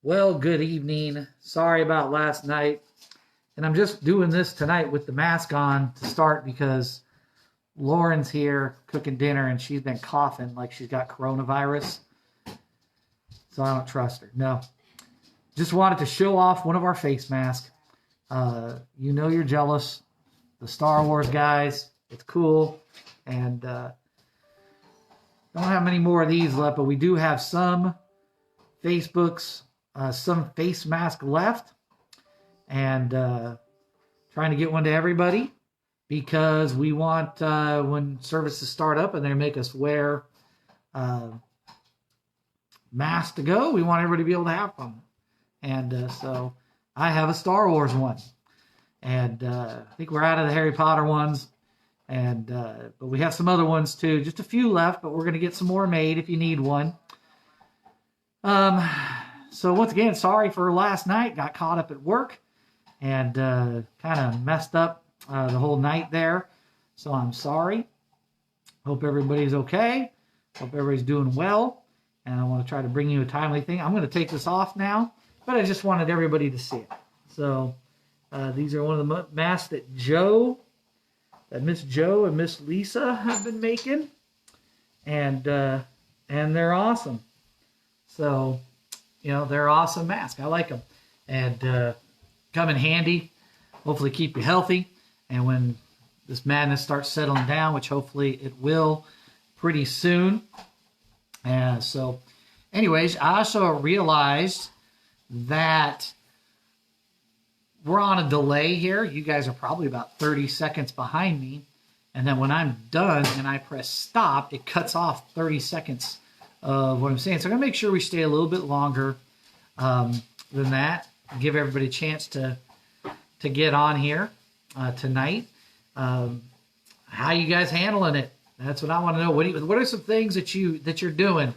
Well, good evening. Sorry about last night. And I'm just doing this tonight with the mask on to start because Lauren's here cooking dinner and she's been coughing like she's got coronavirus. So I don't trust her. No. Just wanted to show off one of our face masks. You know you're jealous. The Star Wars guys. It's cool. And don't have many more of these left, but we do have some Facebooks, some face mask left. And trying to get one to everybody because we want when services start up and they make us wear masks to go, we want everybody to be able to have one. And so I have a Star Wars one. And I think we're out of the Harry Potter ones. And but we have some other ones too. Just a few left, but we're going to get some more made if you need one. So once again, sorry for last night. Got caught up at work and kind of messed up the whole night there. So I'm sorry. Hope everybody's okay. Hope everybody's doing well. And I want to try to bring you a timely thing. I'm going to take this off now, but I just wanted everybody to see it. So these are one of the masks that Miss Joe and Miss Lisa have been making. And they're awesome. So, you know, they're awesome masks. I like them. And come in handy. Hopefully keep you healthy. And when this madness starts settling down, which hopefully it will pretty soon. And so, anyways, I also realized that we're on a delay here. You guys are probably about 30 seconds behind me. And then when I'm done and I press stop, it cuts off 30 seconds of what I'm saying. So I'm going to make sure we stay a little bit longer than that. Give everybody a chance to get on here tonight. How you guys handling it? That's what I want to know. What are some things that you're doing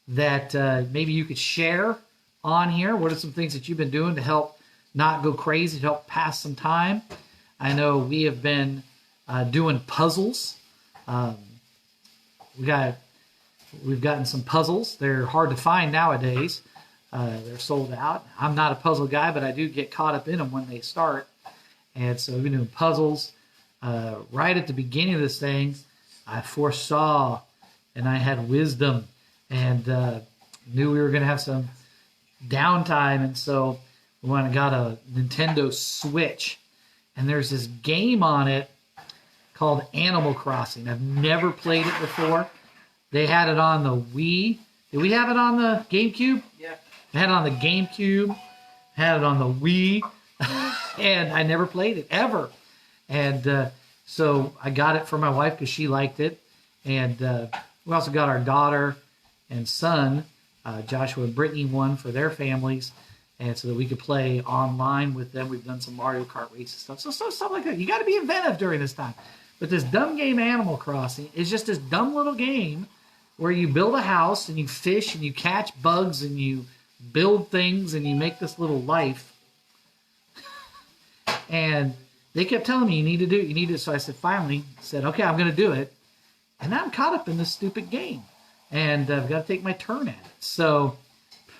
that maybe you could share on here? What are some things that you've been doing to help not go crazy, to help pass some time? I know we have been doing puzzles. We've gotten some puzzles. They're hard to find nowadays. They're sold out. I'm not a puzzle guy, but I do get caught up in them when they start. And so we've been doing puzzles. Right at the beginning of this thing, I foresaw and I had wisdom and knew we were going to have some downtime. And so we went and got a Nintendo Switch. And there's this game on it called Animal Crossing. I've never played it before. They had it on the Wii. Did we have it on the GameCube? Yeah. They had it on the GameCube. Had it on the Wii. And I never played it, ever. And so I got it for my wife because she liked it. And we also got our daughter and son, Joshua and Brittany, one for their families. And so that we could play online with them. We've done some Mario Kart race and stuff. So stuff like that. You got to be inventive during this time. But this dumb game Animal Crossing is just this dumb little game where you build a house and you fish and you catch bugs and you build things and you make this little life. And they kept telling me, you need to do it, you need to. So I finally said, okay, I'm going to do it. And now I'm caught up in this stupid game. And I've got to take my turn at it. So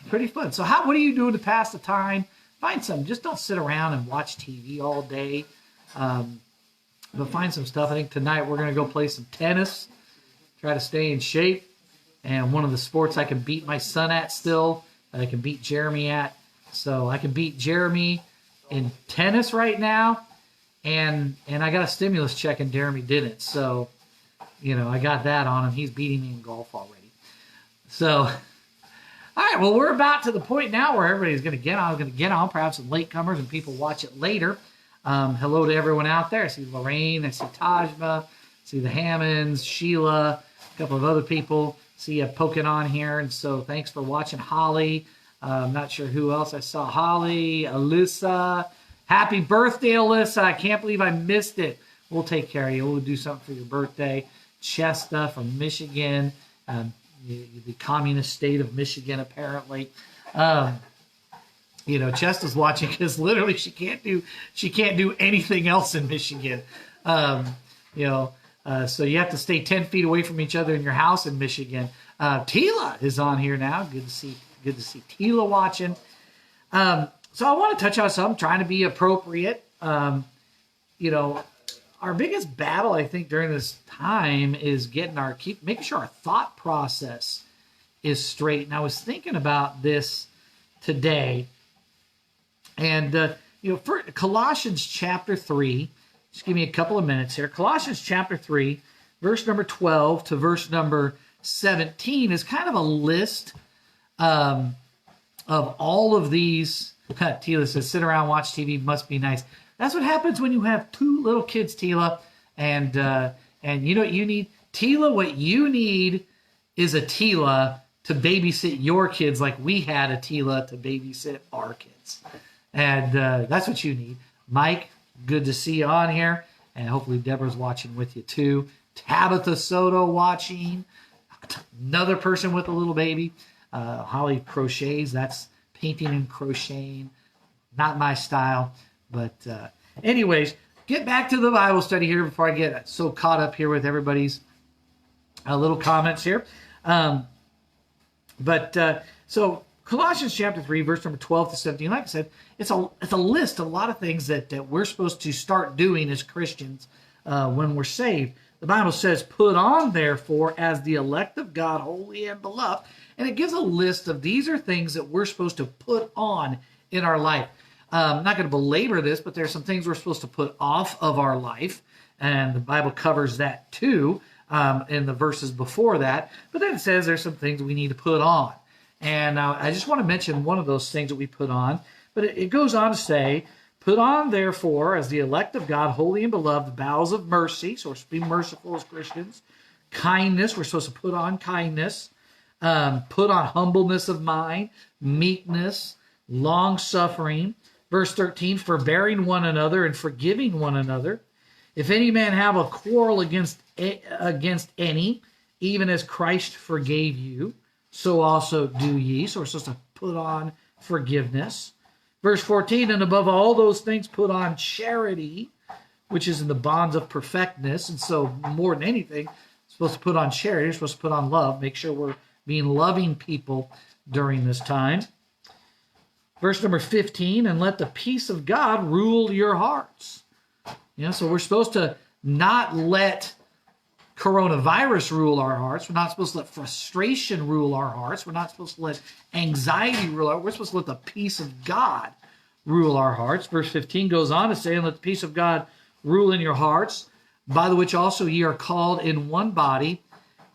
pretty fun. So what are you doing to pass the time? Find something. Just don't sit around and watch TV all day. But find some stuff. I think tonight we're going to go play some tennis. Try to stay in shape. And one of the sports I can beat my son at still, that I can beat Jeremy at. So I can beat Jeremy in tennis right now. And I got a stimulus check and Jeremy didn't. So, you know, I got that on him. He's beating me in golf already. So, all right, well, we're about to the point now where everybody's going to get on. I'm going to get on, perhaps some latecomers and people watch it later. Hello to everyone out there. I see Lorraine. I see Tajma. I see the Hammonds, Sheila, a couple of other people. See you poking on here. And so thanks for watching, Holly. I'm not sure who else I saw. Holly, Alyssa. Happy birthday, Alyssa. I can't believe I missed it. We'll take care of you. We'll do something for your birthday. Chesta from Michigan, the communist state of Michigan, apparently. You know, Chesta's watching because literally she can't do anything else in Michigan. You know, So you have to stay 10 feet away from each other in your house in Michigan. Tila is on here now. Good to see Tila watching. So I want to touch on some, trying to be appropriate. You know, our biggest battle, I think, during this time is making sure our thought process is straight. And I was thinking about this today. And, for Colossians chapter 3, just give me a couple of minutes here. Colossians chapter 3, verse number 12 to verse number 17 is kind of a list of all of these. Tila says, sit around, watch TV, must be nice. That's what happens when you have two little kids, Tila. And you know what you need? Tila, what you need is a Tila to babysit your kids like we had a Tila to babysit our kids. And that's what you need. Mike, good to see you on here. And hopefully Deborah's watching with you too. Tabitha Soto watching. Another person with a little baby. Holly crochets. That's painting and crocheting. Not my style. But anyways, get back to the Bible study here before I get so caught up here with everybody's little comments here. So Colossians chapter 3, verse number 12 to 17, like I said, it's a list of a lot of things that we're supposed to start doing as Christians when we're saved. The Bible says, put on, therefore, as the elect of God, holy and beloved. And it gives a list of these are things that we're supposed to put on in our life. I'm not going to belabor this, but there's some things we're supposed to put off of our life. And the Bible covers that too in the verses before that. But then it says there's some things we need to put on. And I just want to mention one of those things that we put on. But it goes on to say, put on, therefore, as the elect of God, holy and beloved, bowels of mercy. So we're supposed to be merciful as Christians. Kindness, we're supposed to put on kindness. Put on humbleness of mind, meekness, long-suffering. Verse 13, forbearing one another and forgiving one another. If any man have a quarrel against any, even as Christ forgave you, so also do ye. So we're supposed to put on forgiveness. Verse 14, and above all those things put on charity, which is in the bonds of perfectness. And so more than anything, we're supposed to put on charity. We're supposed to put on love. Make sure we're being loving people during this time. Verse number 15, and let the peace of God rule your hearts. So we're supposed to not let coronavirus rule our hearts. We're not supposed to let frustration rule our hearts. We're not supposed to let anxiety rule our hearts. We're supposed to let the peace of God rule our hearts. Verse 15 goes on to say, and let the peace of God rule in your hearts, by the which also ye are called in one body.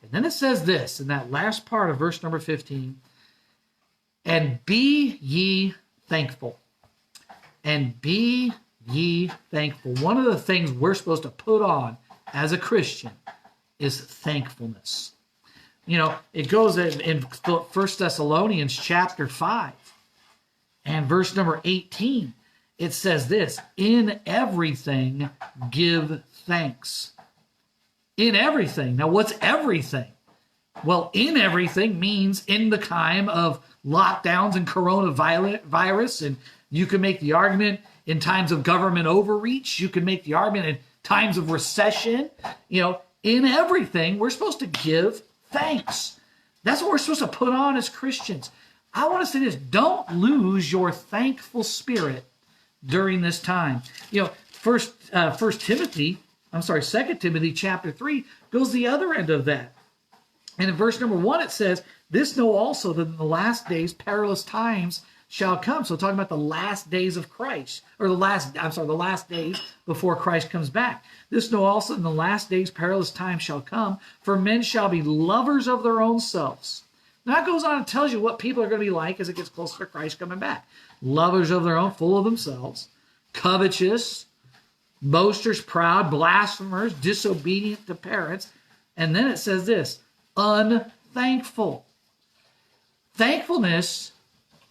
And then it says this, in that last part of verse number 15, and be ye thankful. And be ye thankful. One of the things we're supposed to put on as a Christian is thankfulness. It goes in 1 Thessalonians chapter 5 and verse number 18. It says this, in everything give thanks. In everything. Now, what's everything? Well, in everything means in the time of lockdowns and coronavirus, and you can make the argument in times of government overreach. You can make the argument in times of recession. In everything, we're supposed to give thanks. That's what we're supposed to put on as Christians. I want to say this, don't lose your thankful spirit during this time. 2 Timothy chapter 3 goes the other end of that. And in verse number 1, it says, this know also that in the last days perilous times shall come. So talking about the last days of Christ, or the last days before Christ comes back. This know also in the last days perilous times shall come, for men shall be lovers of their own selves. Now it goes on and tells you what people are going to be like as it gets closer to Christ coming back. Lovers of their own, full of themselves, covetous, boasters, proud, blasphemers, disobedient to parents. And then it says this, unthankful. Thankfulness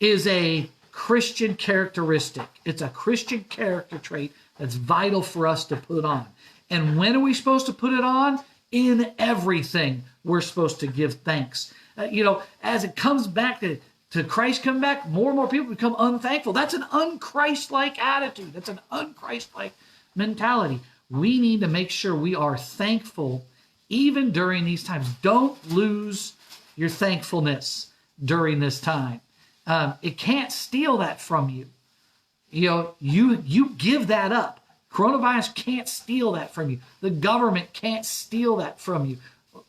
is a Christian characteristic. It's a Christian character trait that's vital for us to put on. And when are we supposed to put it on? In everything, we're supposed to give thanks. As it comes back to Christ coming back, more and more people become unthankful. That's an un-Christ-like attitude. That's an un-Christ-like mentality. We need to make sure we are thankful even during these times. Don't lose your thankfulness during this time. It can't steal that from you. You give that up. Coronavirus can't steal that from you. The government can't steal that from you.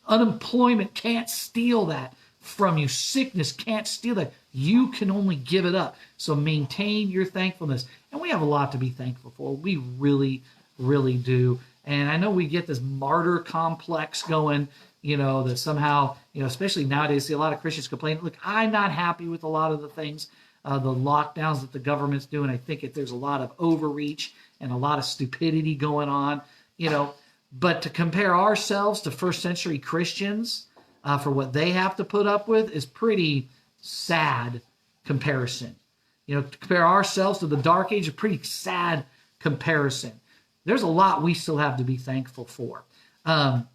Unemployment can't steal that from you. Sickness can't steal that. You can only give it up. So maintain your thankfulness. And we have a lot to be thankful for. We really, really do. And I know we get this martyr complex going, that somehow, especially nowadays, see a lot of Christians complain, look, I'm not happy with a lot of the things, the lockdowns that the government's doing. I think there's a lot of overreach and a lot of stupidity going on, but to compare ourselves to first century Christians for what they have to put up with is pretty sad comparison. To compare ourselves to the dark age, a pretty sad comparison. There's a lot we still have to be thankful for. I'm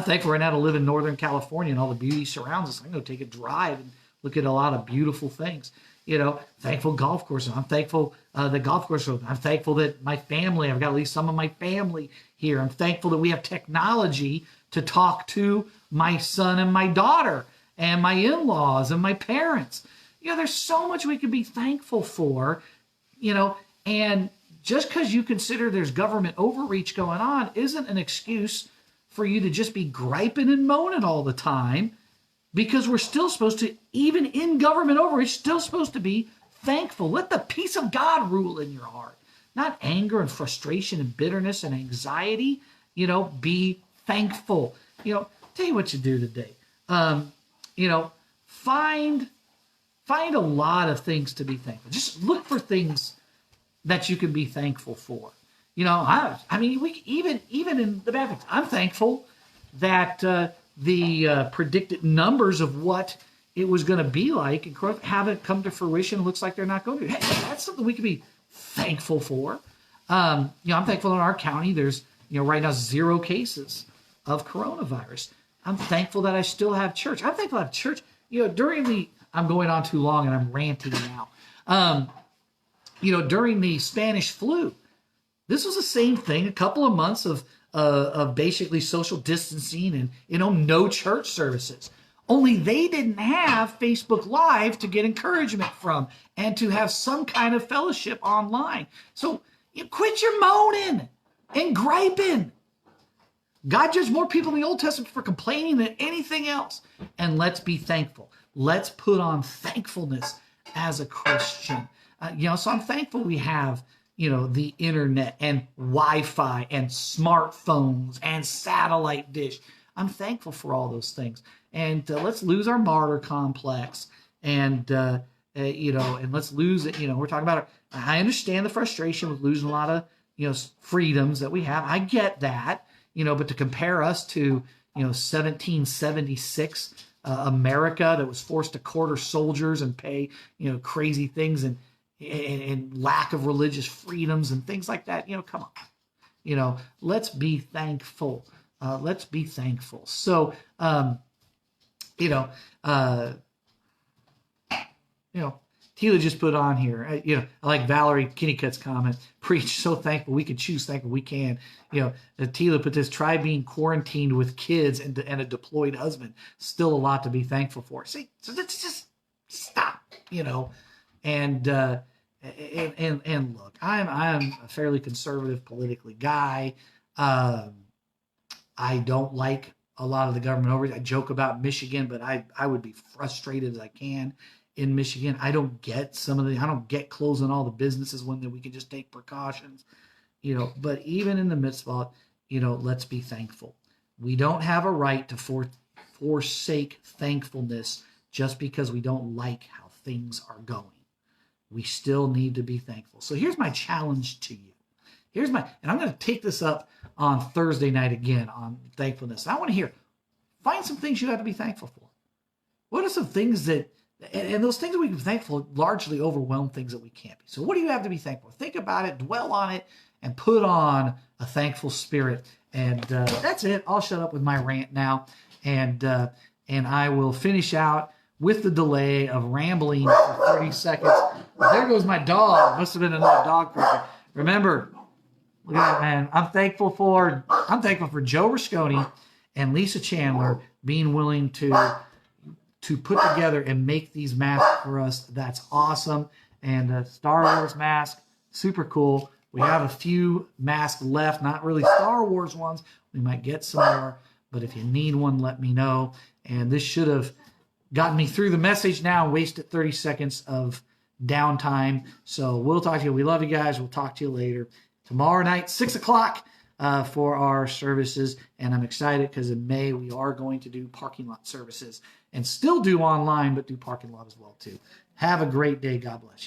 thankful right now to live in Northern California and all the beauty surrounds us. I can go take a drive and look at a lot of beautiful things. Thankful golf courses. I'm thankful the golf course. I'm thankful that my family, I've got at least some of my family here. I'm thankful that we have technology to talk to my son and my daughter and my in-laws and my parents. There's so much we can be thankful for, and just because you consider there's government overreach going on isn't an excuse for you to just be griping and moaning all the time, because we're still supposed to, even in government overreach, still supposed to be thankful. Let the peace of God rule in your heart, not anger and frustration and bitterness and anxiety. Be thankful. Tell you what you do today. Find a lot of things to be thankful. Just look for things that you can be thankful for. We even in the bad things, I'm thankful that the predicted numbers of what it was going to be like and haven't come to fruition. It looks like they're not going to. Hey, that's something we can be thankful for. I'm thankful in our county there's right now 0 cases of coronavirus. I'm thankful that I still have church. I'm thankful I have church. I'm going on too long and I'm ranting now. During the Spanish flu, this was the same thing. A couple of months of basically social distancing and no church services. Only they didn't have Facebook Live to get encouragement from and to have some kind of fellowship online. So you quit your moaning and griping. God judged more people in the Old Testament for complaining than anything else. And let's be thankful. Let's put on thankfulness as a Christian. So I'm thankful we have, the internet and Wi-Fi and smartphones and satellite dish. I'm thankful for all those things. And let's lose our martyr complex and let's lose it. We're talking about, I understand the frustration with losing a lot of, freedoms that we have. I get that, but to compare us to, 1776 America that was forced to quarter soldiers and pay, crazy things and lack of religious freedoms and things like that. Come on, let's be thankful. Let's be thankful. So, Tila just put on here, I like Valerie Kennicutt's comment, preach, so thankful we can choose, thankful we can. Tila put this, try being quarantined with kids and a deployed husband. Still a lot to be thankful for. See, so let's just stop, and look, I'm a fairly conservative politically guy. I don't like a lot of the government overreach. I joke about Michigan, but I would be frustrated as I can in Michigan. I don't get closing all the businesses when we can just take precautions, but even in the midst of it, let's be thankful. We don't have a right to forsake thankfulness just because we don't like how things are going. We still need to be thankful. So here's my challenge to you. And I'm going to take this up on Thursday night again on thankfulness. I want to find some things you have to be thankful for. What are some things and those things that we can be thankful largely overwhelm things that we can't be. So what do you have to be thankful for? Think about it, dwell on it, and put on a thankful spirit. And that's it. I'll shut up with my rant now. And I will finish out with the delay of rambling for 30 seconds. There goes my dog. Must have been another dog person. Remember, look at that, man. I'm thankful for Joe Rasconi and Lisa Chandler being willing to to put together and make these masks for us. That's awesome. And Star Wars mask, super cool. We have a few masks left, not really Star Wars ones. We might get some more, but if you need one, let me know. And this should have gotten me through the message now, wasted 30 seconds of downtime. So we'll talk to you. We love you guys. We'll talk to you later. Tomorrow night, 6 o'clock for our services. And I'm excited because in May, we are going to do parking lot services and still do online, but do parking lot as well too. Have a great day. God bless you.